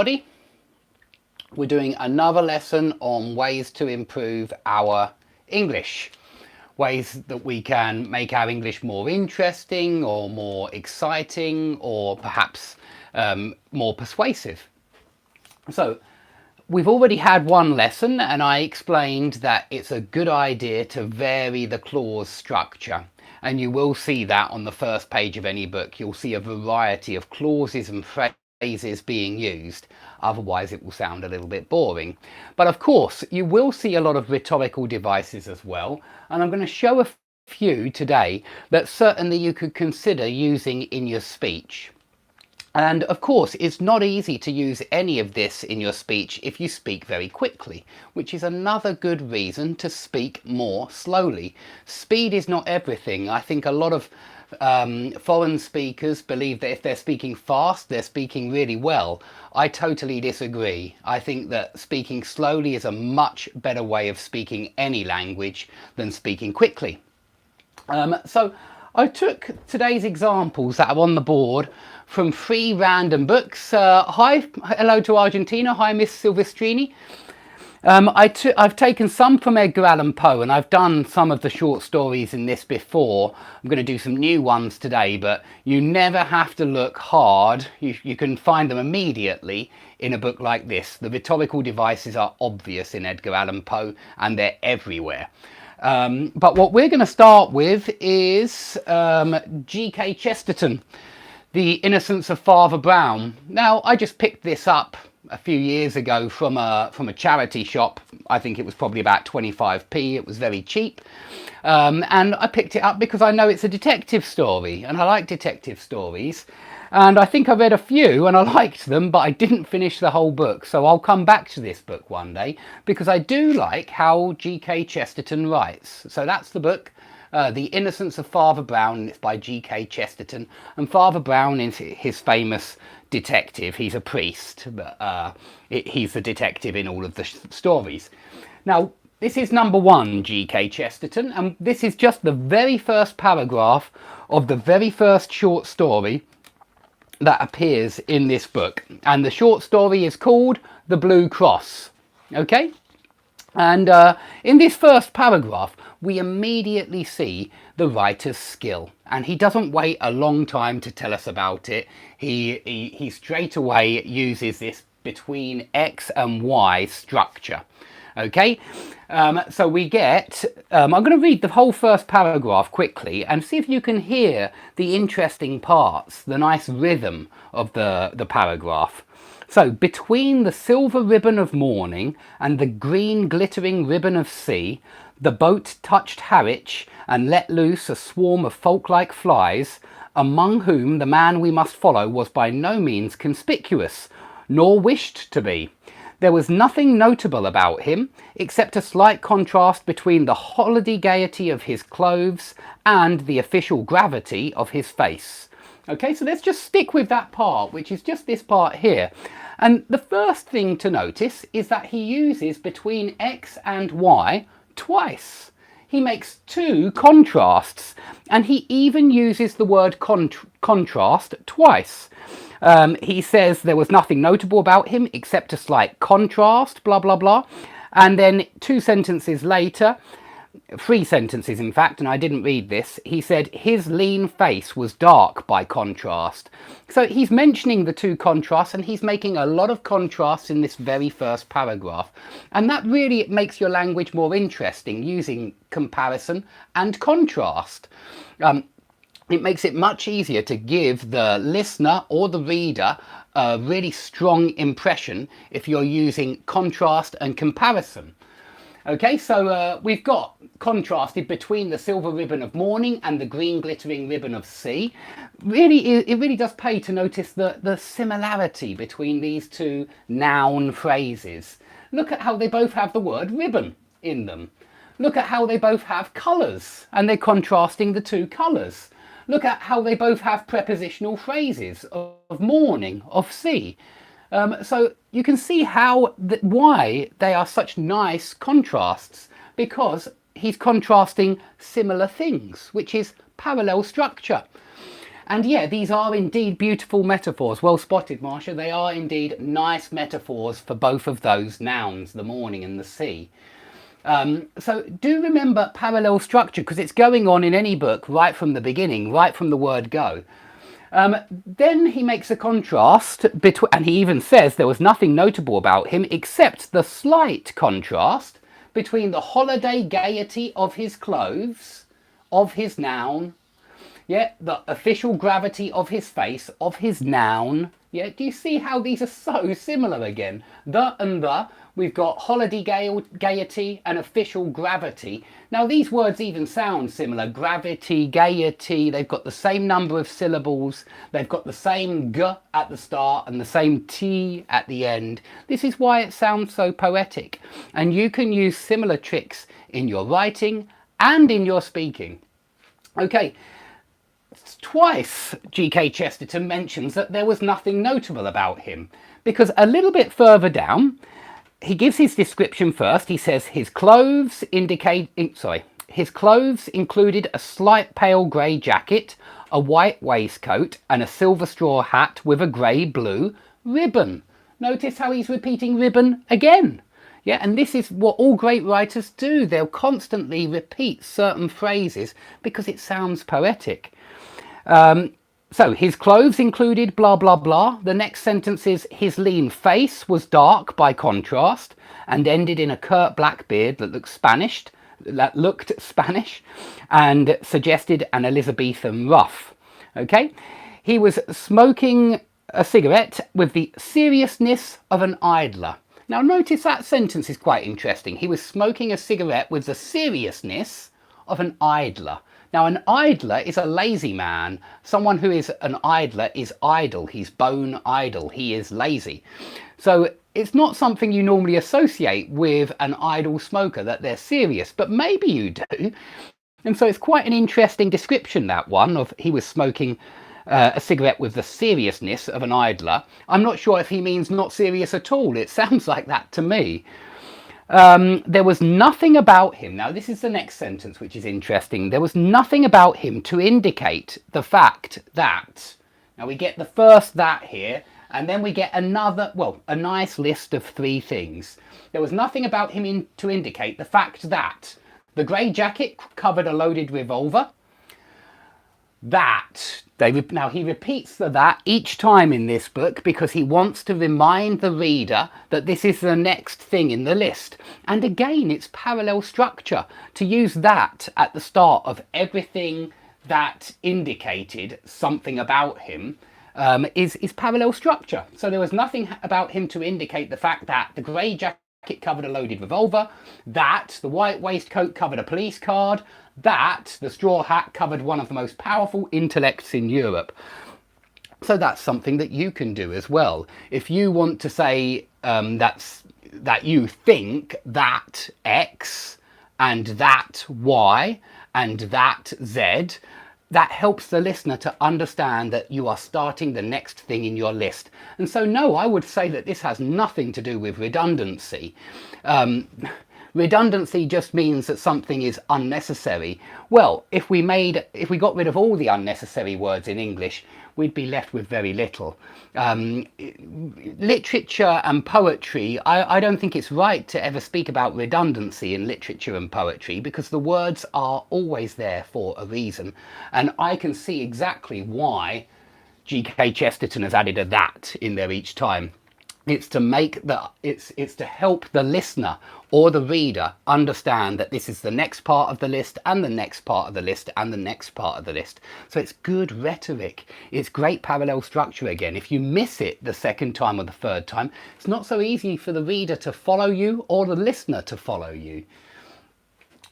Everybody, we're doing another lesson on ways to improve our English, ways that we can make our English more interesting or more exciting or perhaps more persuasive. So we've already had one lesson and I explained that it's a good idea to vary the clause structure, and you will see that on the first page of any book. You'll see a variety of clauses and phrases being used, otherwise it will sound a little bit boring. But of course you will see a lot of rhetorical devices as well, and I'm going to show a few today that certainly you could consider using in your speech. And of course, it's not easy to use any of this in your speech if you speak very quickly, which is another good reason to speak more slowly. Speed is not everything. I think a lot of foreign speakers believe that if they're speaking fast, they're speaking really well. I totally disagree. I think that speaking slowly is a much better way of speaking any language than speaking quickly. So I took today's examples that are on the board from 3 random books. Hello to Argentina. Hi, Miss Silvestrini. I've taken some from Edgar Allan Poe, and I've done some of the short stories in this before. I'm going to do some new ones today, but you never have to look hard. You can find them immediately in a book like this. The rhetorical devices are obvious in Edgar Allan Poe, and they're everywhere. But what we're going to start with is G.K. Chesterton, The Innocence of Father Brown. Now, I just picked this up a few years ago from a charity shop. I think it was probably about 25p. It was very cheap. And I picked it up because I know it's a detective story, and I like detective stories. And I think I read a few and I liked them, but I didn't finish the whole book. So I'll come back to this book one day because I do like how G.K. Chesterton writes. So that's the book, The Innocence of Father Brown, and it's by G.K. Chesterton. And Father Brown is his famous detective. He's a priest, but he's the detective in all of the stories. Now, this is number 1, G.K. Chesterton, and this is just the very first paragraph of the very first short story that appears in this book, and the short story is called The Blue Cross. Okay, and in this first paragraph we immediately see the writer's skill, and he doesn't wait a long time to tell us about it. He straight away uses this between X and Y structure. Okay, so we get, I'm going to read the whole first paragraph quickly and see if you can hear the interesting parts, the nice rhythm of the paragraph. So, between the silver ribbon of morning and the green glittering ribbon of sea, the boat touched Harwich and let loose a swarm of folk-like flies, among whom the man we must follow was by no means conspicuous, nor wished to be. There was nothing notable about him, except a slight contrast between the holiday gaiety of his clothes and the official gravity of his face. Okay, so let's just stick with that part, which is just this part here. And the first thing to notice is that he uses between X and Y twice. He makes 2 contrasts, and he even uses the word contrast twice. He says there was nothing notable about him except a slight contrast, blah, blah, blah. And then 2 sentences later, 3 sentences in fact, and I didn't read this, he said his lean face was dark by contrast. So he's mentioning the 2 contrasts, and he's making a lot of contrasts in this very first paragraph. And that really makes your language more interesting, using comparison and contrast. It makes it much easier to give the listener or the reader a really strong impression if you're using contrast and comparison. Okay, so we've got contrasted between the silver ribbon of morning and the green glittering ribbon of sea. Really, it really does pay to notice the similarity between these 2 noun phrases. Look at how they both have the word ribbon in them. Look at how they both have colours, and they're contrasting the 2 colours. Look at how they both have prepositional phrases of morning, of sea. So you can see why they are such nice contrasts, because he's contrasting similar things, which is parallel structure. And yeah, these are indeed beautiful metaphors. Well spotted, Marcia. They are indeed nice metaphors for both of those nouns, the morning and the sea. So do remember parallel structure, because it's going on in any book right from the beginning, right from the word go. Then he makes a contrast between, and he even says there was nothing notable about him except the slight contrast between the holiday gaiety of his clothes, of his noun, yeah, the official gravity of his face, of his noun. Yeah, do you see how these are so similar again? The and the, we've got holiday gaiety and official gravity. Now these words even sound similar. Gravity, gaiety, they've got the same number of syllables. They've got the same g at the start and the same t at the end. This is why it sounds so poetic. And you can use similar tricks in your writing and in your speaking. Okay. Twice G.K. Chesterton mentions that there was nothing notable about him, because a little bit further down he gives his description first. He says his clothes included a slight pale grey jacket, a white waistcoat and a silver straw hat with a grey-blue ribbon. Notice how he's repeating ribbon again. Yeah, and this is what all great writers do. They'll constantly repeat certain phrases because it sounds poetic. So his clothes included blah blah blah. The next sentence is his lean face was dark by contrast and ended in a curt black beard that looked Spanish and suggested an Elizabethan ruff. Okay, he was smoking a cigarette with the seriousness of an idler. Now notice that sentence is quite interesting. He was smoking a cigarette with the seriousness of an idler. Now an idler is a lazy man. Someone who is an idler is idle. He's bone idle. He is lazy. So it's not something you normally associate with an idle smoker, that they're serious, but maybe you do. And so it's quite an interesting description, that one, of he was smoking a cigarette with the seriousness of an idler. I'm not sure if he means not serious at all. It sounds like that to me. There was nothing about him. Now this is the next sentence, which is interesting. There was nothing about him to indicate the fact that. Now we get the first that here, and then we get another, well, a nice list of three things. There was nothing about him to indicate the fact that the grey jacket covered a loaded revolver. Now he repeats that each time in this book because he wants to remind the reader that this is the next thing in the list. And again, it's parallel structure. To use that at the start of everything that indicated something about him is parallel structure. So there was nothing about him to indicate the fact that the grey jacket covered a loaded revolver, that the white waistcoat covered a police card, that the straw hat covered one of the most powerful intellects in Europe. So that's something that you can do as well. If you want to say that you think that X and that Y and that Z, that helps the listener to understand that you are starting the next thing in your list. And so no, I would say that this has nothing to do with redundancy. Redundancy just means that something is unnecessary. Well, if we got rid of all the unnecessary words in English, we'd be left with very little. Literature and poetry, I don't think it's right to ever speak about redundancy in literature and poetry, because the words are always there for a reason. And I can see exactly why G.K. Chesterton has added a that in there each time. It's to it's to help the listener or the reader understand that this is the next part of the list and the next part of the list and the next part of the list. So it's good rhetoric. It's great parallel structure again. If you miss it the second time or the third time, it's not so easy for the reader to follow you or the listener to follow you.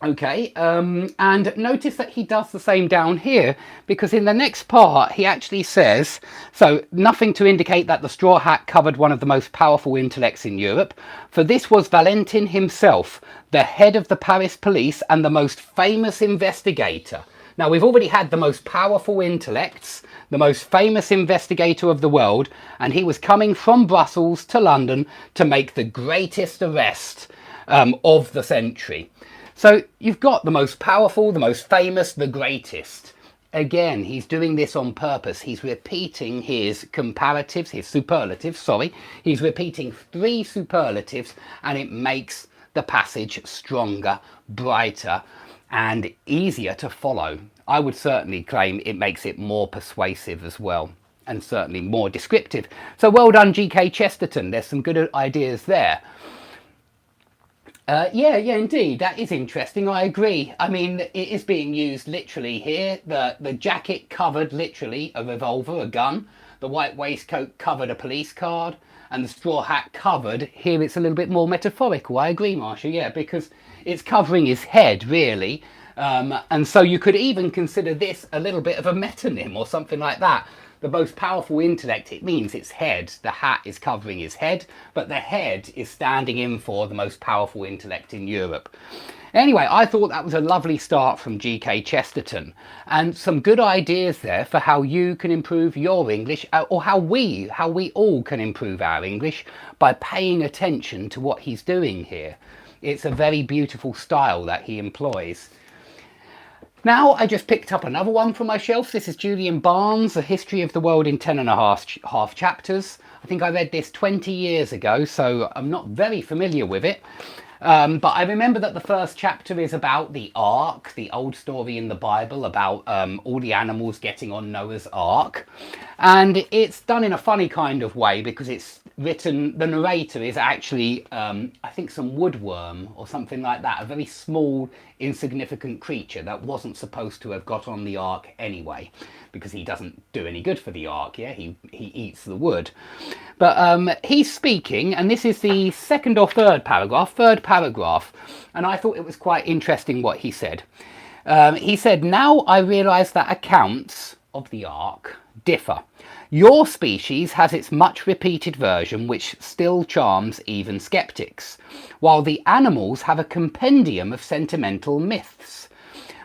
Okay, and notice that he does the same down here, because in the next part he actually says, so nothing to indicate that the straw hat covered one of the most powerful intellects in Europe, for this was Valentin himself, the head of the Paris police and the most famous investigator. Now we've already had the most powerful intellects, the most famous investigator of the world, and he was coming from Brussels to London to make the greatest arrest of the century. So you've got the most powerful, the most famous, the greatest. Again, he's doing this on purpose. He's repeating his comparatives, his superlatives, sorry. He's repeating 3 superlatives, and it makes the passage stronger, brighter, and easier to follow. I would certainly claim it makes it more persuasive as well, and certainly more descriptive. So well done, G.K. Chesterton. There's some good ideas there. Yeah, indeed. That is interesting. I agree. I mean, it is being used literally here. The jacket covered literally a revolver, a gun. The white waistcoat covered a police card. And the straw hat covered, here it's a little bit more metaphorical. I agree, Marsha, yeah, because it's covering his head, really. And so you could even consider this a little bit of a metonym or something like that. The most powerful intellect, it means its head. The hat is covering his head, but the head is standing in for the most powerful intellect in Europe. Anyway, I thought that was a lovely start from G.K. Chesterton, and some good ideas there for how you can improve your English, or how we all can improve our English by paying attention to what he's doing here. It's a very beautiful style that he employs. Now I just picked up another one from my shelf. This is Julian Barnes' A History of the World in 10.5 chapters. I think I read this 20 years ago, so I'm not very familiar with it. But I remember that the first chapter is about the Ark, the old story in the Bible about all the animals getting on Noah's Ark. And it's done in a funny kind of way because it's written, the narrator is actually, I think, some woodworm or something like that, a very small, insignificant creature that wasn't supposed to have got on the Ark anyway, because he doesn't do any good for the Ark, yeah, he eats the wood. But he's speaking, and this is the second or third paragraph, and I thought it was quite interesting what he said. He said, "Now I realise that accounts of the Ark differ. Your species has its much repeated version which still charms even skeptics, while the animals have a compendium of sentimental myths.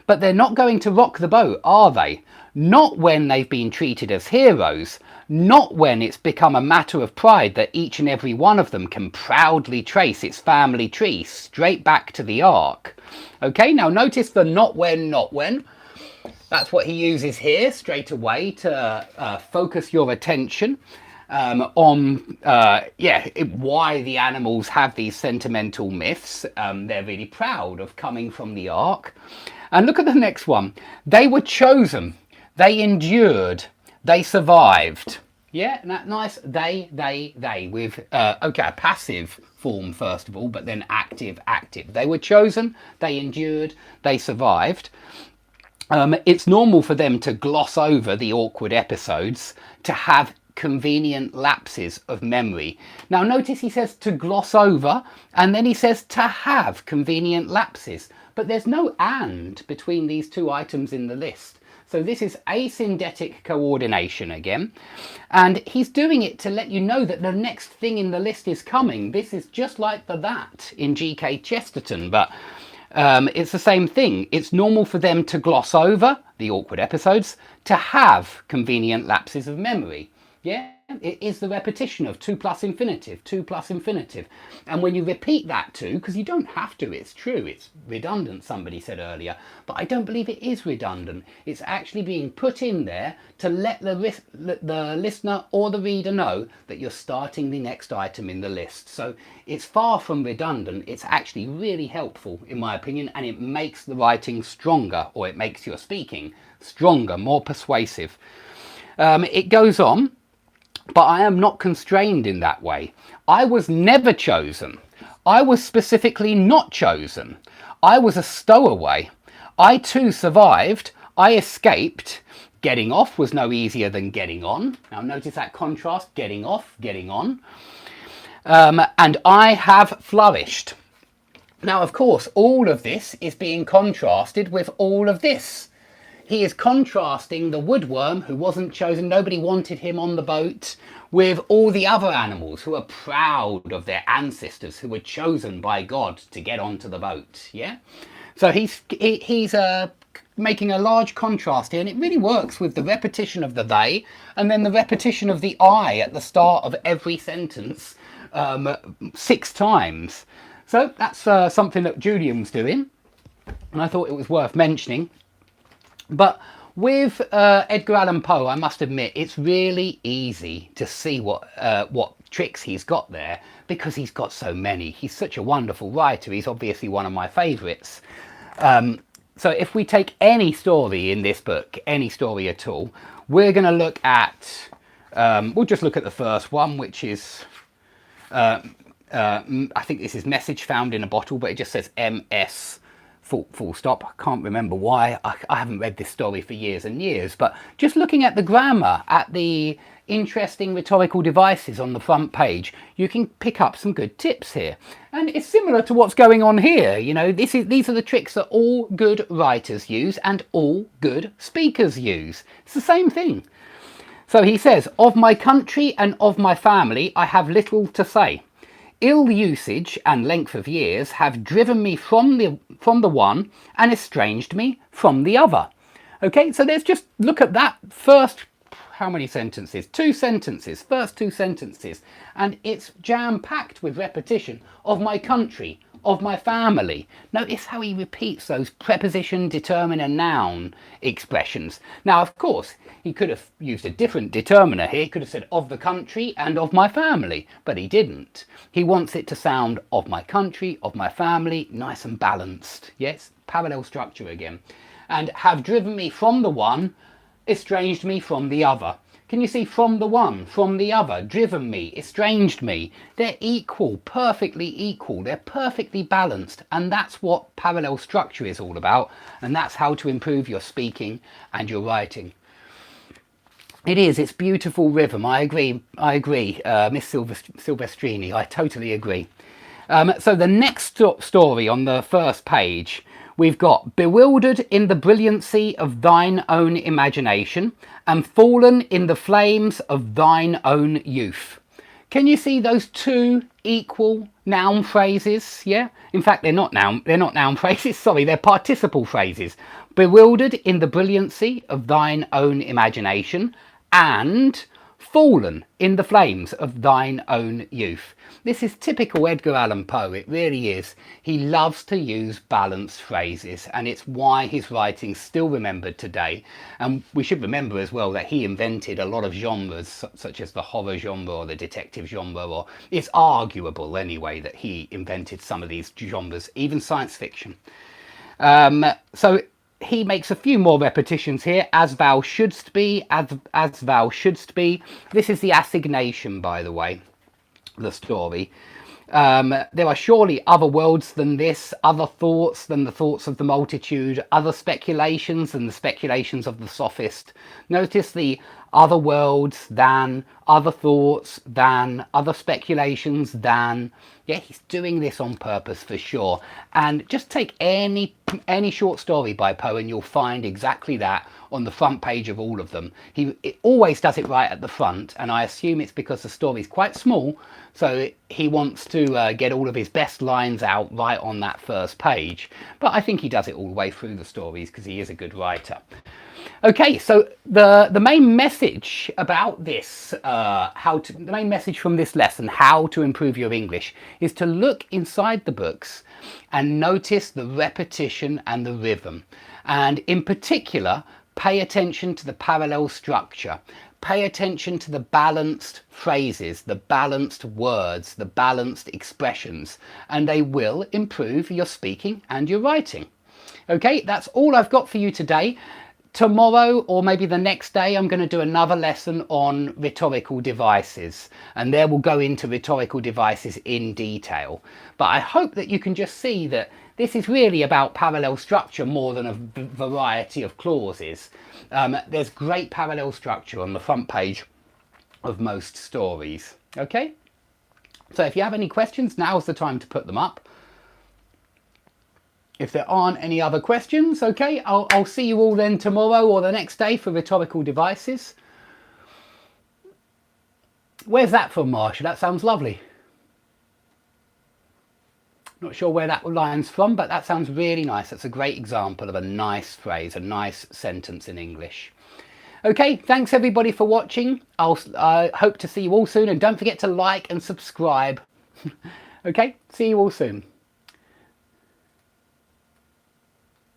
But they're not going to rock the boat, are they? Not when they've been treated as heroes, not when it's become a matter of pride that each and every one of them can proudly trace its family tree straight back to the Ark." Okay, now notice the not when. That's what he uses here straight away to focus your attention on why the animals have these sentimental myths. They're really proud of coming from the Ark. And look at the next one. They were chosen. They endured. They survived. Yeah, isn't that nice? They, with, a passive form first of all, but then active. They were chosen. They endured. They survived. It's normal for them to gloss over the awkward episodes, to have convenient lapses of memory. Now notice he says to gloss over, and then he says to have convenient lapses. But there's no and between these two items in the list. So this is asyndetic coordination again. And he's doing it to let you know that the next thing in the list is coming. This is just like the that in G.K. Chesterton, but it's the same thing. It's normal for them to gloss over the awkward episodes, to have convenient lapses of memory. Yeah, it is the repetition of 2 plus infinitive. And when you repeat that too, because you don't have to, it's true, it's redundant, somebody said earlier, but I don't believe it is redundant. It's actually being put in there to let the listener or the reader know that you're starting the next item in the list. So it's far from redundant. It's actually really helpful, in my opinion, and it makes the writing stronger, or it makes your speaking stronger, more persuasive. It goes on. But I am not constrained in that way. I was never chosen. I was specifically not chosen. I was a stowaway. I too survived. I escaped. Getting off was no easier than getting on. Now notice that contrast, getting off, getting on. And I have flourished. Now, of course, all of this is being contrasted with all of this. He is contrasting the woodworm who wasn't chosen, nobody wanted him on the boat, with all the other animals who are proud of their ancestors who were chosen by God to get onto the boat. Yeah, so he's making a large contrast here, and it really works with the repetition of the they and then the repetition of the I at the start of every sentence 6 times. So that's something that Julian was doing, and I thought it was worth mentioning. But With Edgar Allan Poe, I must admit, it's really easy to see what tricks he's got there, because he's got so many. He's such a wonderful writer. He's obviously one of my favourites. So if we take any story in this book, any story at all, we're going to look at, we'll just look at the first one, which is, I think this is Message Found in a Bottle, but it just says MS full stop. I can't remember why. I haven't read this story for years and years, but just looking at the grammar, at the interesting rhetorical devices on the front page, you can pick up some good tips here. And it's similar to what's going on here. You know, these are the tricks that all good writers use and all good speakers use. It's the same thing. So he says, of my country and of my family, I have little to say. Ill usage and length of years have driven me from the one and estranged me from the other. Okay, so let's just look at that first, how many sentences? 2 sentences, first 2 sentences. And it's jam-packed with repetition of my country, of my family. Notice how he repeats those preposition, determiner, noun expressions. Now, of course, he could have used a different determiner here. He could have said of the country and of my family, but he didn't. He wants it to sound of my country, of my family, nice and balanced. Yes, parallel structure again. And have driven me from the one, estranged me from the other. Can you see from the one, from the other, driven me, estranged me? They're equal, perfectly equal. They're perfectly balanced. And that's what parallel structure is all about. And that's how to improve your speaking and your writing. It is, it's beautiful rhythm. I agree, Miss Silvestrini, I totally agree. So the next story on the first page, we've got bewildered in the brilliancy of thine own imagination and fallen in the flames of thine own youth. Can you see those 2 equal noun phrases? Yeah, in fact, they're not noun phrases, sorry, they're participle phrases. Bewildered in the brilliancy of thine own imagination and fallen in the flames of thine own youth. This is typical Edgar Allan Poe, it really is. He loves to use balanced phrases, and it's why his writing's still remembered today. And we should remember as well that he invented a lot of genres, such as the horror genre or the detective genre, or it's arguable anyway that he invented some of these genres, even science fiction. So he makes a few more repetitions here. As thou shouldst be, as thou shouldst be. This is the assignation, by the way, the story. There are surely other worlds than this, other thoughts than the thoughts of the multitude, other speculations than the speculations of the sophist. Notice the other worlds than, other thoughts than, other speculations than. Yeah, he's doing this on purpose for sure. And just take any short story by Poe and you'll find exactly that on the front page of all of them. He always does it right at the front, and I assume it's because the story's quite small, so he wants to get all of his best lines out right on that first page. But I think he does it all the way through the stories because he is a good writer. Okay, so the main message about this, the main message from this lesson, how to improve your English, is to look inside the books and notice the repetition and the rhythm. And in particular, pay attention to the parallel structure. Pay attention to the balanced phrases, the balanced words, the balanced expressions, and they will improve your speaking and your writing. Okay, that's all I've got for you today. Tomorrow, or maybe the next day, I'm going to do another lesson on rhetorical devices, and there we'll go into rhetorical devices in detail. But I hope that you can just see that this is really about parallel structure more than a variety of clauses. There's great parallel structure on the front page of most stories. Okay? So if you have any questions, now's the time to put them up. If there aren't any other questions, okay, I'll see you all then tomorrow or the next day for rhetorical devices. Where's that from, Marsha? That sounds lovely. Not sure where that line's from, but that sounds really nice. That's a great example of a nice phrase, a nice sentence in English. Okay, thanks everybody for watching. I hope to see you all soon, and don't forget to like and subscribe. Okay, see you all soon.